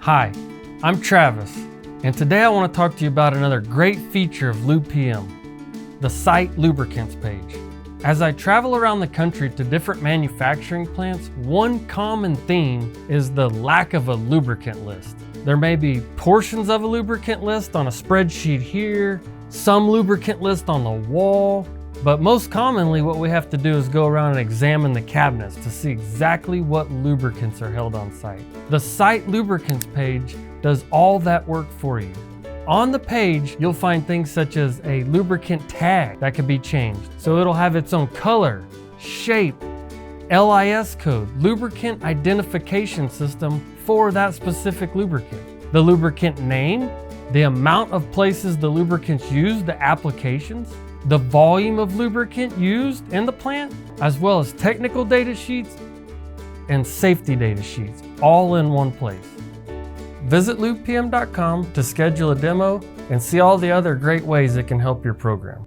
Hi, I'm Travis, and today I want to talk to you about another great feature of LubePM, the Site Lubricants Page. As I travel around the country to different manufacturing plants, one common theme is the lack of a lubricant list. There may be portions of a lubricant list on a spreadsheet here, some lubricant list on the wall, but most commonly what we have to do is go around and examine the cabinets to see exactly what lubricants are held on site. The Site Lubricants page does all that work for you. On the page, you'll find things such as a lubricant tag that can be changed. So it'll have its own color, shape, LIS code, lubricant identification system for that specific lubricant. The lubricant name, the amount of places the lubricant's used, the applications, the volume of lubricant used in the plant, as well as technical data sheets and safety data sheets, all in one place. Visit LubePM.com to schedule a demo and see all the other great ways it can help your program.